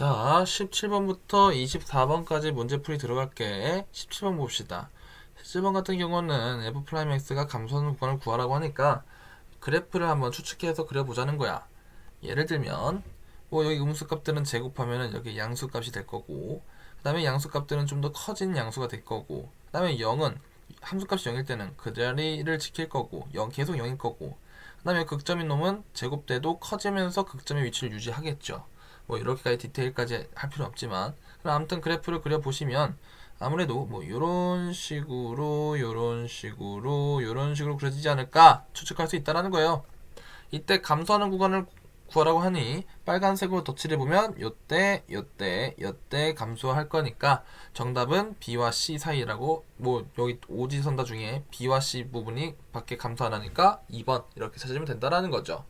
자, 17번부터 24번까지 문제풀이 들어갈게. 17번 봅시다. 17번 같은 경우는 f'x가 감소하는 구간을 구하라고 하니까 그래프를 한번 추측해서 그려보자는 거야. 예를 들면 뭐 여기 음수값들은 제곱하면은 여기 양수값이 될 거고, 그 다음에 양수값들은 좀 더 커진 양수가 될 거고, 그 다음에 0은 함수값이 0일 때는 그 자리를 지킬 거고, 계속 0일 거고, 그 다음에 극점인 놈은 제곱돼도 커지면서 극점의 위치를 유지하겠죠. 뭐 이렇게까지 디테일까지 할 필요 없지만, 그럼 아무튼 그래프를 그려보시면 아무래도 뭐 요런 식으로 그려지지 않을까 추측할 수 있다라는 거예요. 이때 감소하는 구간을 구하라고 하니 빨간색으로 덧칠해보면 요때 감소할 거니까 정답은 B와 C 사이라고, 뭐 여기 오지선다 중에 B와 C 부분이 밖에 감소 안 하니까 2번 이렇게 찾으면 된다라는 거죠.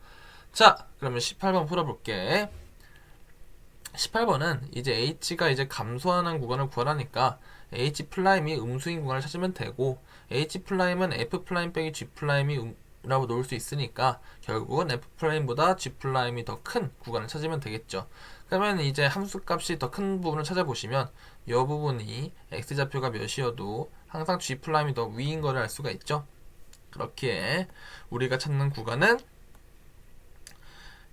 자, 그러면 18번 풀어볼게. 18번은 이제 H가 이제 감소하는 구간을 구하라니까 H 플라임이 음수인 구간을 찾으면 되고, H 플라임은 F 플라임 빼기 G 플라임이 라고 놓을 수 있으니까 결국은 F 플라임보다 G 플라임이 더 큰 구간을 찾으면 되겠죠. 그러면 이제 함수값이 더 큰 부분을 찾아보시면 이 부분이 X좌표가 몇이어도 항상 G 플라임이 더 위인 거를 알 수가 있죠. 그렇기에 우리가 찾는 구간은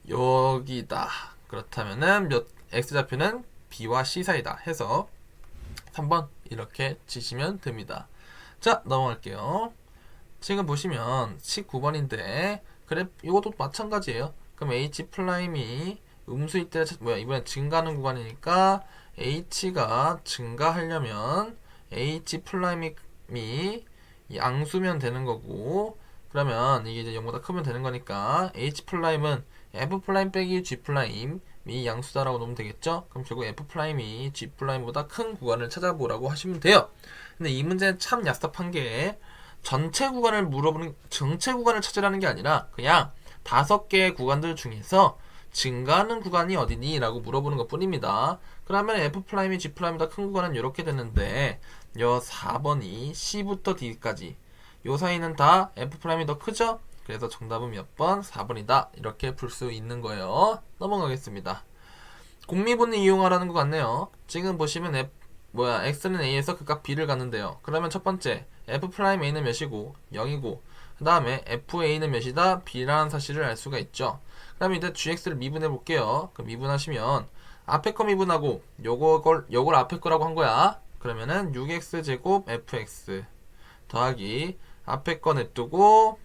여기다. 그렇다면은 X좌표는 B와 C 사이다 해서 3번 이렇게 치시면 됩니다. 자, 넘어갈게요. 지금 보시면 19번인데 그래 이것도 마찬가지예요. 그럼 H 플라임이 음수일 때 이번엔 증가하는 구간이니까 H가 증가하려면 H 플라임이 양수면 되는 거고, 그러면 이게 이제 0보다 크면 되는 거니까 H 플라임은 F 플라임 빼기 G 플라임이 양수다라고 놓으면 되겠죠. 그럼 결국 F 플라임이 G 플라임보다 큰 구간을 찾아보라고 하시면 돼요. 근데 이 문제는 참 얍삽한 게 전체 구간을 찾으라는 게 아니라 그냥 5개의 구간들 중에서 증가하는 구간이 어디니? 라고 물어보는 것 뿐입니다. 그러면 F'이 G'보다 큰 구간은 이렇게 되는데 요 4번이 C부터 D까지 요 사이는 다 F'이 더 크죠? 그래서 정답은 몇 번? 4번이다. 이렇게 풀 수 있는 거예요. 넘어가겠습니다. 공미분을 이용하라는 것 같네요. 지금 보시면 x는 a에서 극각 b를 갖는데요. 그러면 첫 번째 f'a는 몇이고 0이고, 그 다음에 fa는 몇이다? b라는 사실을 알 수가 있죠. 그러면 이제 gx를 미분해 볼게요. 그럼 미분하시면 앞에 거 미분하고 요걸 앞에 거라고 한 거야. 그러면은 6x 제곱 fx 더하기 앞에 거 냅두고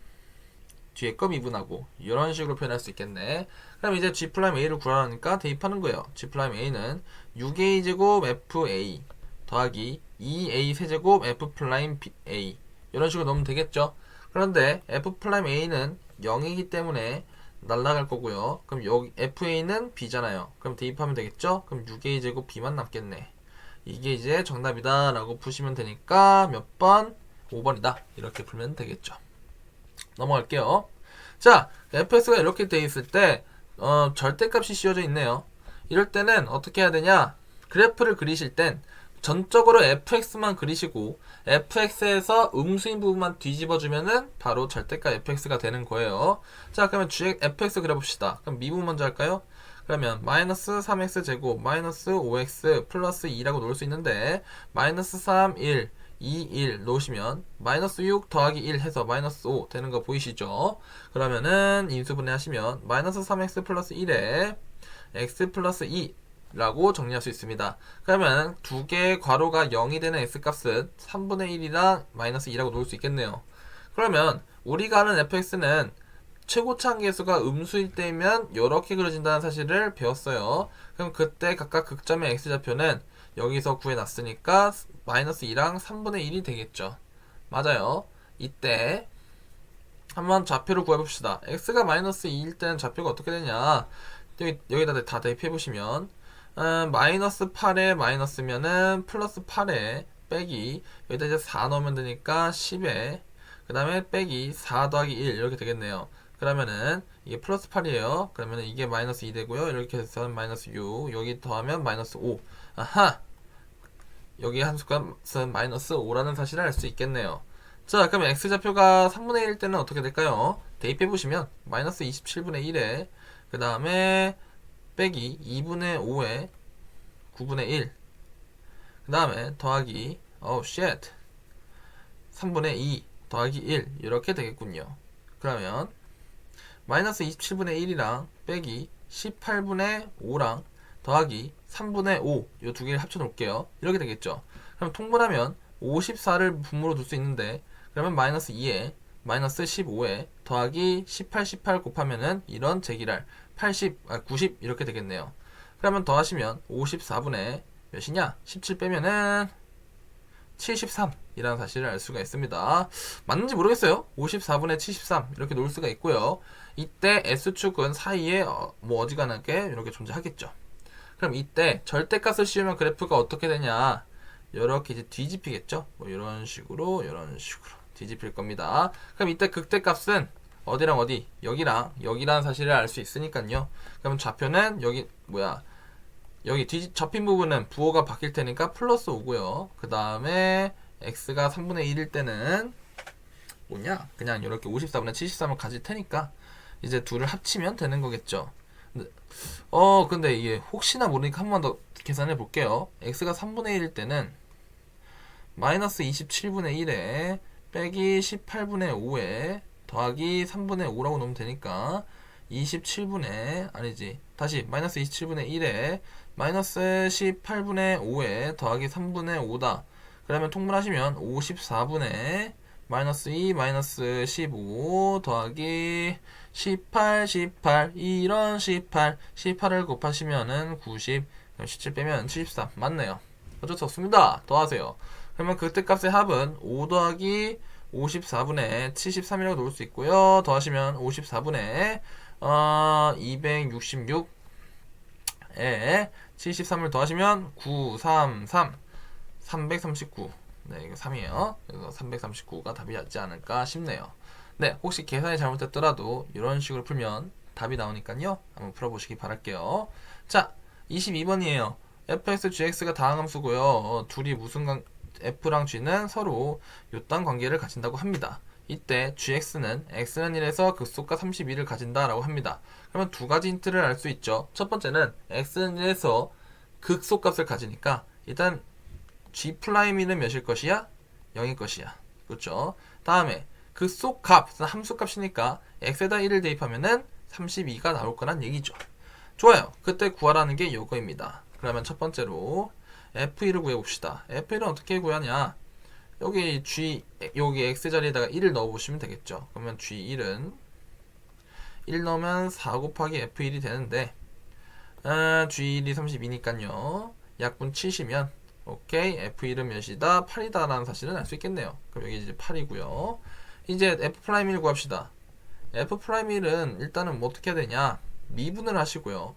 뒤에 거 미분하고, 이런 식으로 표현할 수 있겠네. 그럼 이제 G'A를 구하라니까 대입하는 거예요. G'A는 6A 제곱 FA 더하기 2A 세제곱 F'A, 이런 식으로 넣으면 되겠죠. 그런데 F'A는 0이기 때문에 날라갈 거고요. 그럼 여기 FA는 B잖아요. 그럼 대입하면 되겠죠. 그럼 6A 제곱 B만 남겠네. 이게 이제 정답이다 라고 푸시면 되니까 몇 번? 5번이다. 이렇게 풀면 되겠죠. 넘어갈게요. 자, fx가 이렇게 돼 있을 때 절대값이 씌워져 있네요. 이럴 때는 어떻게 해야 되냐? 그래프를 그리실 땐 전적으로 fx만 그리시고 fx에서 음수인 부분만 뒤집어주면은 바로 절대값 fx가 되는 거예요. 자, 그러면 fx 그려봅시다. 그럼 미분 먼저 할까요? 그러면 마이너스 3x 제곱 마이너스 5x 플러스 2라고 놓을 수 있는데, 마이너스 3, 1 2, 1 놓으시면 마이너스 6 더하기 1 해서 마이너스 5 되는 거 보이시죠? 그러면은 인수분해 하시면 마이너스 3x 플러스 1에 x 플러스 2 라고 정리할 수 있습니다. 그러면 두 개의 괄호가 0이 되는 x값은 3분의 1이랑 마이너스 2라고 놓을 수 있겠네요. 그러면 우리가 아는 fx는 최고차 한계수가 음수일 때면 이렇게 그려진다는 사실을 배웠어요. 그럼 그때 각각 극점의 x좌표는 여기서 구해놨으니까 마이너스 2랑 3분의 1이 되겠죠. 맞아요. 이때 한번 좌표를 구해봅시다. x가 마이너스 2일 때는 좌표가 어떻게 되냐, 여기다 다 대입해보시면 마이너스 8에 마이너스면은 플러스 8에 빼기, 여기다 이제 4 넣으면 되니까 10에 그 다음에 빼기 4 더하기 1 이렇게 되겠네요. 그러면은 이게 플러스 8이에요. 그러면은 이게 마이너스 2 되고요. 이렇게 해서 마이너스 6, 여기 더하면 마이너스 5. 아하! 여기 함수값은 마이너스 5라는 사실을 알 수 있겠네요. 자, 그럼 x좌표가 3분의 1일 때는 어떻게 될까요? 대입해보시면 마이너스 27분의 1에 그 다음에 빼기 2분의 5에 9분의 1. 그 다음에 더하기 shit 3분의 2 더하기 1 이렇게 되겠군요. 그러면 마이너스 27분의 1이랑 빼기 18분의 5랑 더하기 3분의 5 이 두 개를 합쳐 놓을게요. 이렇게 되겠죠. 그럼 통분하면 54를 분모로 둘 수 있는데 그러면 마이너스 2에 마이너스 15에 더하기 18, 18 곱하면은 이런 제기랄 90 이렇게 되겠네요. 그러면 더하시면 54분의 몇이냐? 17 빼면은 73 이라는 사실을 알 수가 있습니다. 맞는지 모르겠어요. 54분의 73 이렇게 놓을 수가 있고요. 이때 S축은 사이에 뭐 어지간하게 이렇게 존재하겠죠. 그럼 이때 절대값을 씌우면 그래프가 어떻게 되냐? 이렇게 이제 뒤집히겠죠. 뭐 이런 식으로 뒤집힐 겁니다. 그럼 이때 극대값은 어디랑 어디? 여기랑 여기라는 사실을 알 수 있으니까요. 그럼 좌표는 여기 여기 접힌 부분은 부호가 바뀔 테니까 플러스 5고요. 그 다음에 x가 3분의 1일 때는 뭐냐? 그냥 이렇게 54분의 73을 가질 테니까 이제 둘을 합치면 되는 거겠죠. 근데 이게 혹시나 모르니까 한 번 더 계산해 볼게요. x가 3분의 1일 때는 마이너스 27분의 1에 빼기 18분의 5에 더하기 3분의 5라고 놓으면 되니까 27분의 아니지 다시 마이너스 27분의 1에 마이너스 18분의 5에 더하기 3분의 5다. 그러면 통분하시면 54분의 마이너스 2 마이너스 15 더하기 18 이런 18을 곱하시면은 90 17 빼면 73 맞네요. 어쩔 수 없습니다. 더하세요. 그러면 그때 값의 합은 5 더하기 54분의 73이라고 놓을 수 있고요. 더하시면 54분의 266에 73을 더하시면 339. 네, 이거 3이에요. 그래서 339가 답이 맞지 않을까 싶네요. 네, 혹시 계산이 잘못됐더라도 이런 식으로 풀면 답이 나오니까요. 한번 풀어보시기 바랄게요. 자, 22번이에요. fx, gx가 다항함수고요. 둘이 무슨 f랑 g는 서로 요딴 관계를 가진다고 합니다. 이때 gx는 x는 1에서 극속과 32를 가진다라고 합니다. 그러면 두 가지 힌트를 알 수 있죠. 첫 번째는 x는 1에서 극속값을 가지니까 일단 g'1은 몇일 것이야? 0일 것이야. 그렇죠? 다음에 극속값, 함수값이니까 x에다 1을 대입하면은 32가 나올 거란 얘기죠. 좋아요. 그때 구하라는 게 요거입니다. 그러면 첫 번째로 f1을 구해봅시다. f1은 어떻게 구하냐? 여기 x 자리에다가 1을 넣어보시면 되겠죠. 그러면 g1은 1 넣으면 4 곱하기 f1이 되는데 g1이 32니까요. 약분 7이면 오케이 f1은 몇이다? 8이다 라는 사실은 알 수 있겠네요. 그럼 여기 이제 8이고요. 이제 f'1 구합시다. f'1은 일단은 뭐 어떻게 해야 되냐? 미분을 하시고요.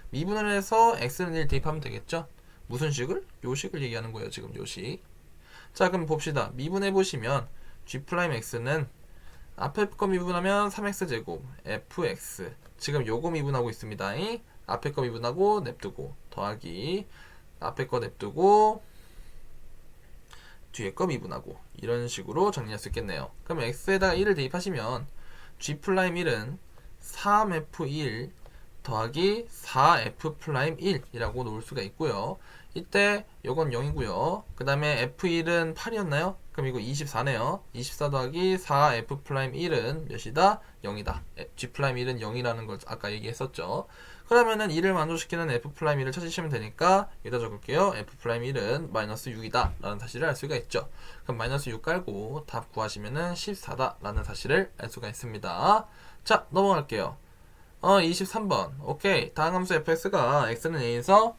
미분을 해서 x는 1 대입하면 되겠죠? 무슨 식을? 요 식을 얘기하는 거예요. 지금 요 식. 자, 그럼 봅시다. 미분해 보시면 g'x는 앞에 거 미분하면 3x제곱 fx. 지금 요거 미분하고 있습니다. 앞에 거 미분하고 냅두고 더하기 앞에 거 냅두고 뒤에 거 미분하고 이런 식으로 정리할 수 있겠네요. 그럼 x에다가 1을 대입하시면 g'1은 3f1 더하기 4f'1이라고 놓을 수가 있고요. 이때 요건 0이고요. 그 다음에 f1은 8이었나요? 그럼 이거 24네요. 24 더하기 4f'1은 몇이다? 0이다. g'1은 0이라는 걸 아까 얘기했었죠. 그러면은 2를 만족시키는 f'1을 찾으시면 되니까 여기다 적을게요. f'1은 마이너스 6이다 라는 사실을 알 수가 있죠. 그럼 마이너스 6 깔고 답 구하시면은 14다 라는 사실을 알 수가 있습니다. 자, 넘어갈게요. 23번. 오케이. 다항함수 fx가 x는 a에서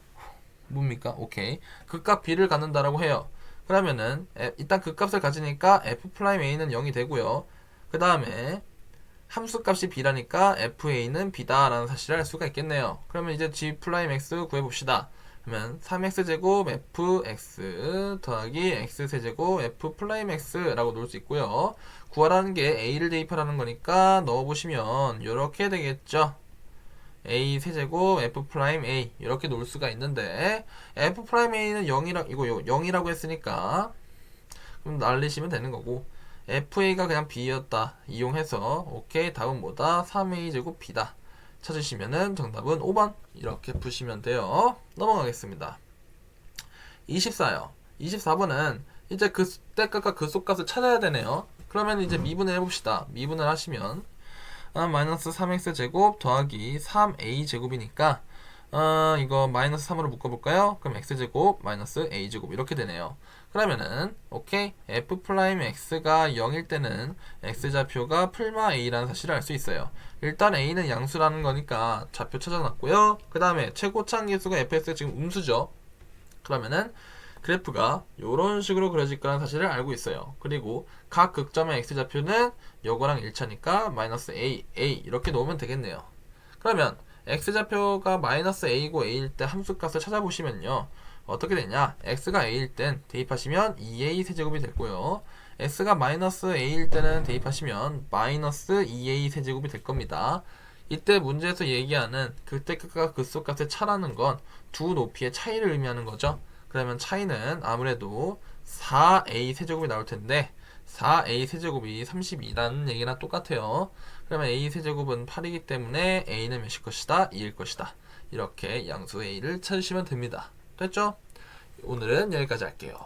뭡니까? 오케이. 극값 b를 갖는다라고 해요. 그러면은 일단 극값을 가지니까 f'a는 0이 되고요. 그 다음에 함수값이 b라니까 fa는 b다 라는 사실을 알 수가 있겠네요. 그러면 이제 g'x 구해봅시다. 그러면 3x제곱 fx 더하기 x세제곱 f'x 라고 놓을 수 있고요. 구하라는 게 a를 대입하라는 거니까 넣어보시면 이렇게 되겠죠. a 세제곱 f'a 이렇게 놓을 수가 있는데 f'a는 0이라고 했으니까 그럼 날리시면 되는 거고 fa가 그냥 b였다 이용해서 오케이 답은 뭐다? 3a 제곱 b다. 찾으시면은 정답은 5번 이렇게 푸시면 돼요. 넘어가겠습니다. 24요. 24번은 이제 그 대값과 그 속값을 찾아야 되네요. 그러면 이제 미분을 해봅시다. 미분을 하시면 마이너스 3x 제곱 더하기 3a 제곱이니까 이거 마이너스 3으로 묶어볼까요? 그럼 x 제곱 마이너스 a 제곱 이렇게 되네요. 그러면은 오케이 f 프라임 x가 0일 때는 x 좌표가 풀마 a라는 사실을 알 수 있어요. 일단 a는 양수라는 거니까 좌표 찾아놨고요. 그 다음에 최고차항 계수가 fx가 지금 음수죠. 그러면은 그래프가 이런 식으로 그려질 거라는 사실을 알고 있어요. 그리고 각 극점의 x좌표는 요거랑 일치하니까 마이너스 a 이렇게 놓으면 되겠네요. 그러면 x좌표가 마이너스 a고 a일 때 함수값을 찾아보시면요. 어떻게 되냐? x가 a일 땐 대입하시면 2a 세제곱이 됐고요. x가 마이너스 a일 때는 대입하시면 마이너스 2a 세제곱이 될 겁니다. 이때 문제에서 얘기하는 그때 끝과 극소값의 차라는 건 두 높이의 차이를 의미하는 거죠. 그러면 차이는 아무래도 4a 세제곱이 나올 텐데 4a 세제곱이 32라는 얘기랑 똑같아요. 그러면 a 세제곱은 8이기 때문에 a는 몇일 것이다? 2일 것이다. 이렇게 양수 a를 찾으시면 됩니다. 됐죠? 오늘은 여기까지 할게요.